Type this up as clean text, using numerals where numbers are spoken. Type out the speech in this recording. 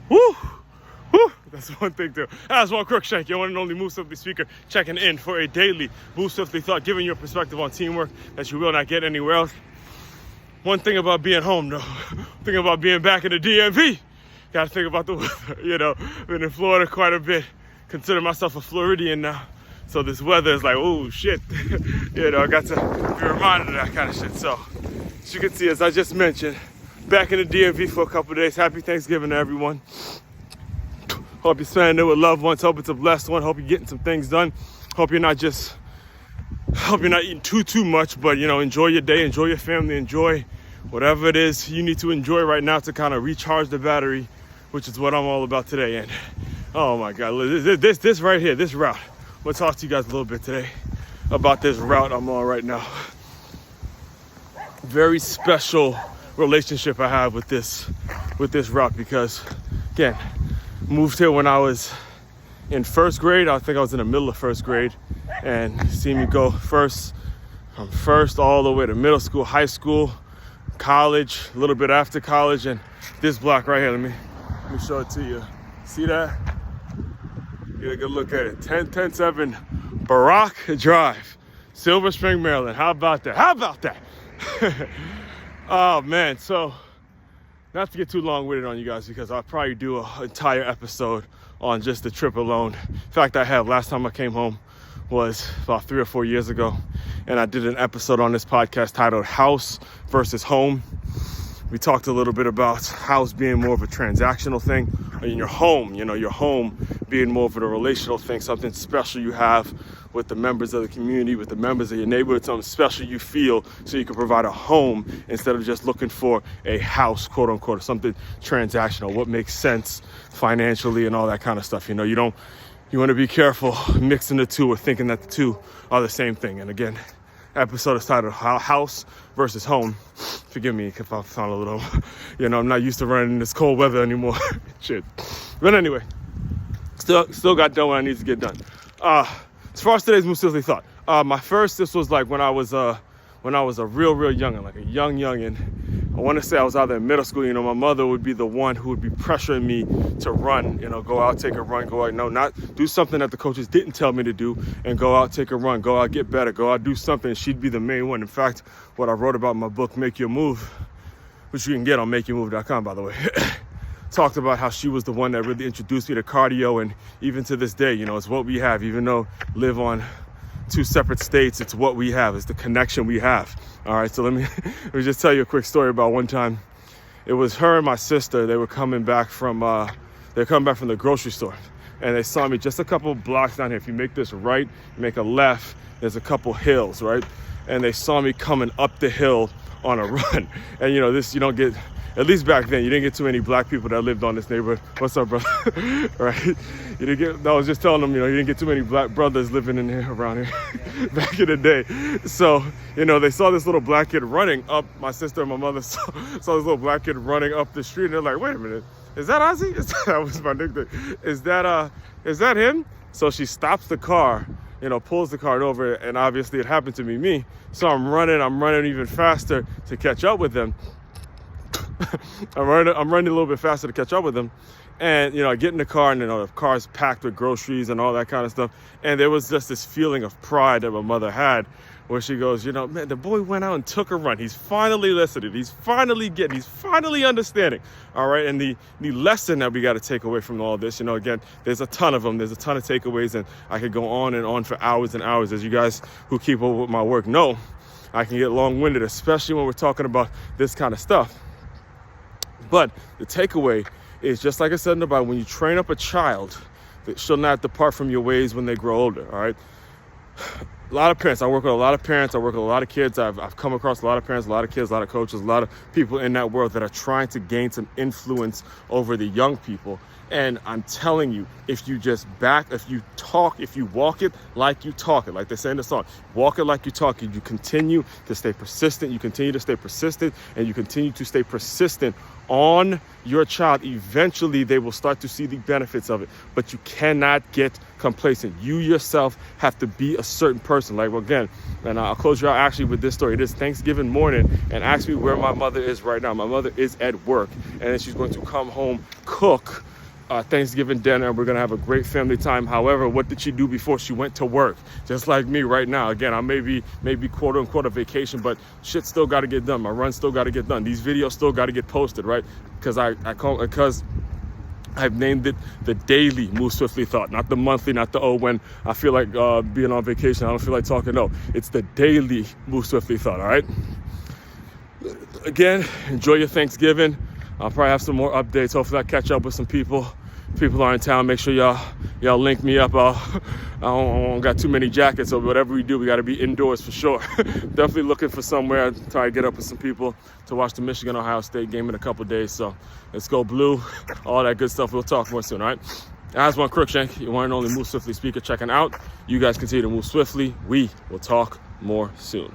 Woo! Woo! That's one thing too. Aswand Cruickshank, your one and only Move Swiftly speaker, checking in for a daily Move Swiftly thought, giving you a perspective on teamwork that you will not get anywhere else. One thing about being home, though, thinking about being back in the DMV, gotta think about the weather. You know, been in Florida quite a bit. Consider myself a Floridian now. So this weather is like, oh shit. You know, I got to be reminded of that kind of shit. So, as you can see, as I just mentioned, back in the DMV for a couple of days. Happy Thanksgiving to everyone. Hope you're spending it with loved ones. Hope it's a blessed one. Hope you're getting some things done. Hope you're not eating too much, but you know, enjoy your day, enjoy your family, enjoy whatever it is you need to enjoy right now to kind of recharge the battery, which is what I'm all about today. And oh my God, this right here, this route. I'm gonna talk to you guys a little bit today about this route I'm on right now. Very special relationship I have with this route because, again, moved here when I was in first grade. I think I was in the middle of first grade, and see me go from first all the way to middle school, high school, college, a little bit after college, and this block right here. Let me show it to you. See that? Get a good look at it. 107 Barack Drive, Silver Spring, Maryland. How about that? How about that? Oh man, so not to get too long-winded on you guys because I'll probably do an entire episode on just the trip alone. In fact, I have. Last time I came home was about 3 or 4 years ago, and I did an episode on this podcast titled House versus Home. We talked a little bit about house being more of a transactional thing, and your home, you know, your home being more of a relational thing, something special you have with the members of the community, with the members of your neighborhood, something special you feel so you can provide a home instead of just looking for a house, quote unquote, or something transactional, what makes sense financially and all that kind of stuff. You know, you want to be careful mixing the two or thinking that the two are the same thing. And again, episode is titled House versus Home. Forgive me if I sound a little, you know, I'm not used to running in this cold weather anymore. Shit. But anyway, still got done what I need to get done. As far as today's Move Swiftly thought, this was like when I was a real youngin', like a youngin'. I want to say I was either in middle school. You know, my mother would be the one who would be pressuring me to run, you know, go out, take a run, go out. No, not do something that the coaches didn't tell me to do and go out, take a run, go out, get better, go out, do something. She'd be the main one. In fact, what I wrote about in my book, Make Your Move, which you can get on makeyourmove.com, by the way, talked about how she was the one that really introduced me to cardio. And even to this day, you know, it's what we have, even though live on 2 separate states, it's what we have, it's the connection we have. All right, so let me just tell you a quick story about one time. It was her and my sister. They were coming back from the grocery store, and they saw me just a couple blocks down here. If you make this right, make a left, there's a couple hills, right? And they saw me coming up the hill on a run. And you know, this, you don't get, at least back then, you didn't get too many black people that lived on this neighborhood. What's up, brother? Right? You didn't get, I was just telling them, you know, you didn't get too many black brothers living in here around here back in the day. So, you know, they saw this little black kid running up, my sister and my mother saw this little black kid running up the street, and they're like, wait a minute, is that Ozzy? That was my nickname. Is that him? So she stops the car, you know, pulls the cart over, and obviously it happened to be me. So I'm running even faster to catch up with them. I'm running a little bit faster to catch up with them. And, you know, I get in the car, and, you know, the car's packed with groceries and all that kind of stuff. And there was just this feeling of pride that my mother had, where she goes, you know, man, the boy went out and took a run. He's finally listening. He's finally understanding. All right. And the lesson that we got to take away from all this, you know, again, there's a ton of them. There's a ton of takeaways, and I could go on and on for hours and hours. As you guys who keep up with my work know, I can get long-winded, especially when we're talking about this kind of stuff. But the takeaway is, just like I said in the Bible, when you train up a child, they shall not depart from your ways when they grow older, all right? A lot of parents, I work with a lot of parents, I work with a lot of kids, I've come across a lot of parents, a lot of kids, a lot of coaches, a lot of people in that world that are trying to gain some influence over the young people. And I'm telling you, if you walk it like you talk it, like they say in the song, walk it like you talk it, you continue to stay persistent, and you continue to stay persistent on your child, eventually they will start to see the benefits of it. But you cannot get complacent. You yourself have to be a certain person. Like, well, again, and I'll close you out actually with this story. It is Thanksgiving morning, and ask me where my mother is right now. My mother is at work, and then she's going to come home, cook Thanksgiving dinner. We're gonna have a great family time. However, what did she do before she went to work? Just like me right now. Again, I may be quote unquote a vacation, but shit still got to get done. My run still got to get done. These videos still got to get posted, right? Because I've named it the daily Move Swiftly thought, not the monthly, not the when I feel like being on vacation, I don't feel like talking. No, it's the daily Move Swiftly thought. All right. Again, enjoy your Thanksgiving. I'll probably have some more updates. Hopefully I catch up with some people. People are in town. Make sure y'all link me up. I don't got too many jackets, so whatever we do, we got to be indoors for sure. Definitely looking for somewhere. Try to get up with some people to watch the Michigan-Ohio State game in a couple days. So let's go blue. All that good stuff. We'll talk more soon, all right? Aswand Cruickshank, your one and only Move Swiftly speaker, checking out. You guys continue to move swiftly. We will talk more soon.